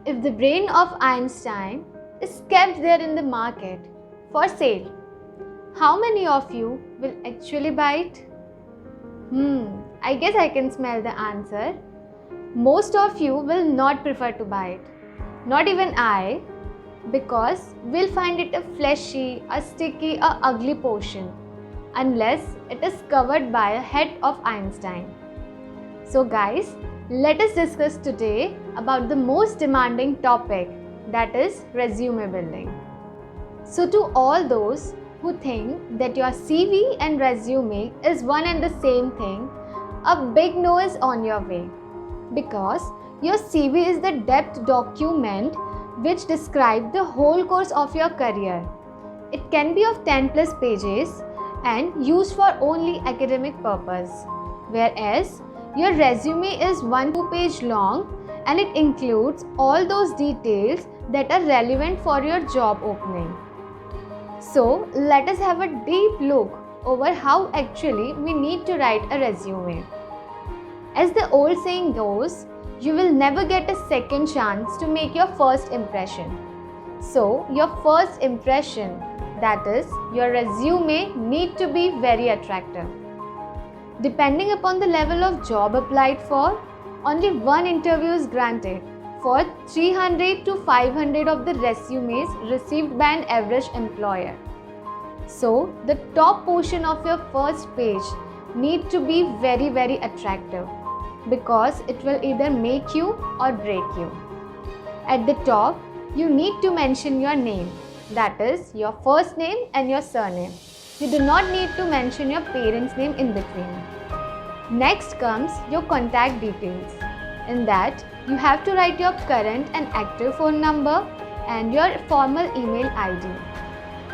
If the brain of Einstein is kept there in the market for sale, how many of you will actually buy it? I guess I can smell the answer. Most of you will not prefer to buy it. Not even I, because we'll find it a fleshy, a sticky, a ugly potion unless it is covered by a head of Einstein. So guys, let us discuss today about the most demanding topic, that is resume building. So to all those who think that your CV and resume is one and the same thing, a big no is on your way, because your CV is the depth document which describes the whole course of your career. It can be of 10 plus pages and used for only academic purpose, whereas your resume is 1-2 page long and it includes all those details that are relevant for your job opening. So let us have a deep look over how actually we need to write a resume. As the old saying goes, you will never get a second chance to make your first impression. So your first impression, that is your resume, need to be very attractive. Depending upon the level of job applied for, only one interview is granted for 300 to 500 of the resumes received by an average employer. So the top portion of your first page need to be very, very attractive, because it will either make you or break you. At the top, you need to mention your name, that is your first name and your surname. You do not need to mention your parents' name in between. Next comes your contact details. In that, you have to write your current and active phone number and your formal email ID.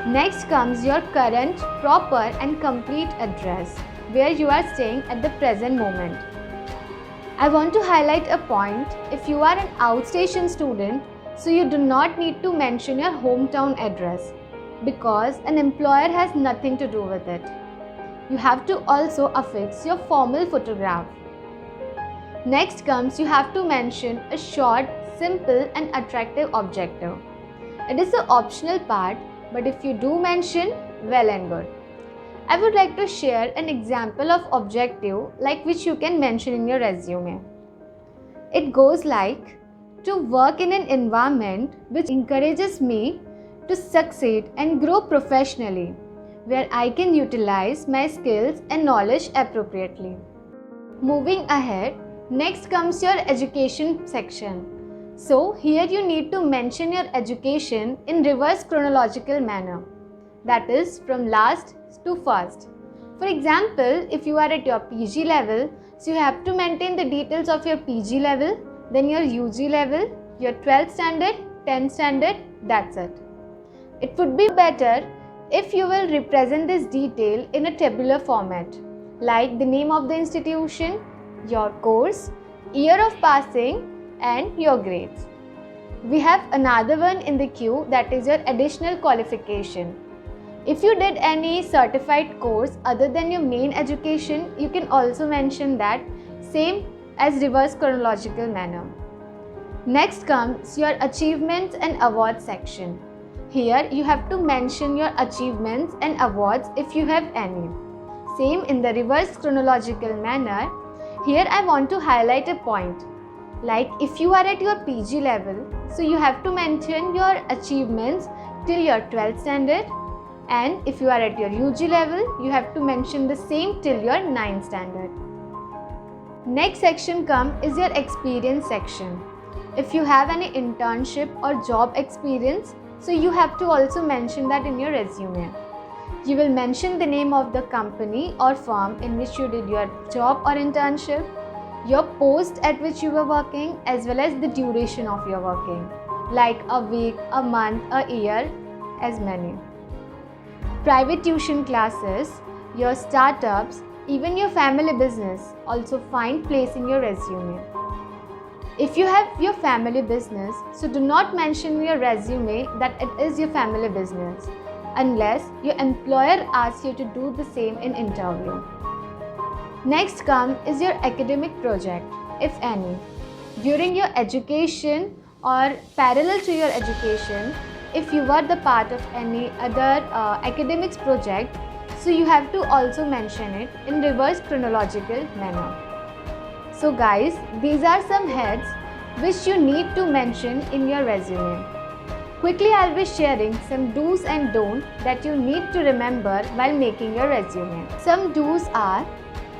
Next comes your current, proper and complete address where you are staying at the present moment. I want to highlight a point. If you are an outstation student, so you do not need to mention your hometown address, because an employer has nothing to do with it. You have to also affix your formal photograph. Next comes, you have to mention a short, simple and attractive objective. It is the optional part, but if you do mention, well and good. I would like to share an example of objective like which you can mention in your resume. It goes like, to work in an environment which encourages me to succeed and grow professionally, where I can utilize my skills and knowledge appropriately. Moving ahead, next comes your education section. So here you need to mention your education in reverse chronological manner, that is from last to first. For example, if you are at your PG level, so you have to maintain the details of your PG level, then your UG level, your 12th standard, 10th standard, that's it. It would be better if you will represent this detail in a tabular format, like the name of the institution, your course, year of passing and your grades. We have another one in the queue, that is your additional qualification. If you did any certified course other than your main education, you can also mention that, same as reverse chronological manner. Next comes your achievements and awards section. Here you have to mention your achievements and awards if you have any. Same in the reverse chronological manner. Here I want to highlight a point. Like if you are at your PG level, so you have to mention your achievements till your 12th standard, and if you are at your UG level, you have to mention the same till your 9th standard. Next section is your experience section. If you have any internship or job experience, so you have to also mention that in your resume. You will mention the name of the company or firm in which you did your job or internship, your post at which you were working, as well as the duration of your working, like a week, a month, a year, as many. Private tuition classes, your startups, even your family business also find place in your resume. If you have your family business, so do not mention in your resume that it is your family business unless your employer asks you to do the same in interview. Next is your academic project, if any. During your education or parallel to your education, if you were the part of any other academics project, so you have to also mention it in reverse chronological manner. So guys, these are some heads which you need to mention in your resume. Quickly, I'll be sharing some do's and don'ts that you need to remember while making your resume. Some do's are: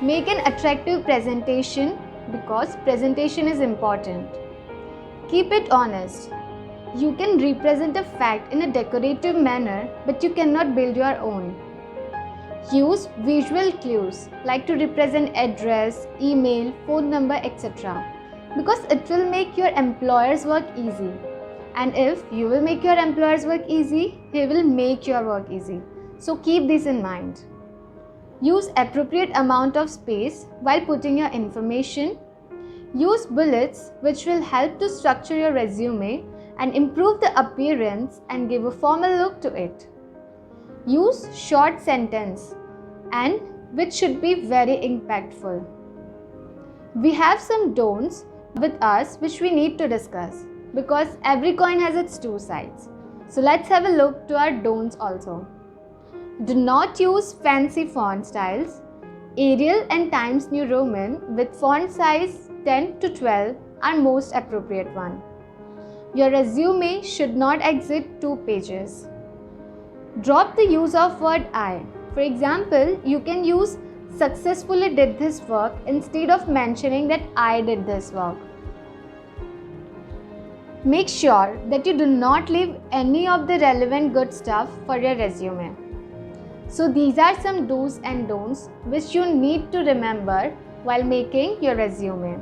make an attractive presentation because presentation is important. Keep it honest. You can represent a fact in a decorative manner, but you cannot build your own. Use visual clues like to represent address, email, phone number, etc. because it will make your employer's work easy. And if you will make your employer's work easy, he will make your work easy. So keep this in mind. Use appropriate amount of space while putting your information. Use bullets which will help to structure your resume and improve the appearance and give a formal look to it. Use short sentence and which should be very impactful. We have some don'ts with us which we need to discuss because every coin has its two sides. So let's have a look to our don'ts also. Do not use fancy font styles. Arial and Times New Roman with font size 10 to 12 are most appropriate one. Your resume should not exceed 2 pages. Drop the use of word I. For example, you can use successfully did this work instead of mentioning that I did this work. Make sure that you do not leave any of the relevant good stuff for your resume. So these are some do's and don'ts which you need to remember while making your resume.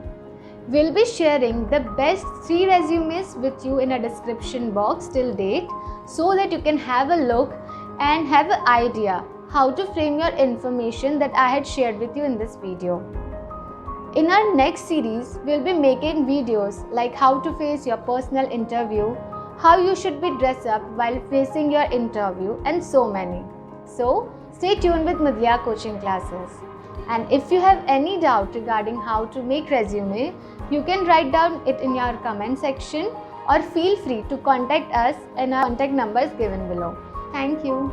We'll be sharing the best 3 resumes with you in a description box till date so that you can have a look and have an idea how to frame your information that I had shared with you in this video. In our next series, we'll be making videos like how to face your personal interview, how you should be dressed up while facing your interview, and so many. So, stay tuned with Mudaliar coaching classes. And if you have any doubt regarding how to make resume, you can write down it in your comment section or feel free to contact us in our contact numbers given below. Thank you.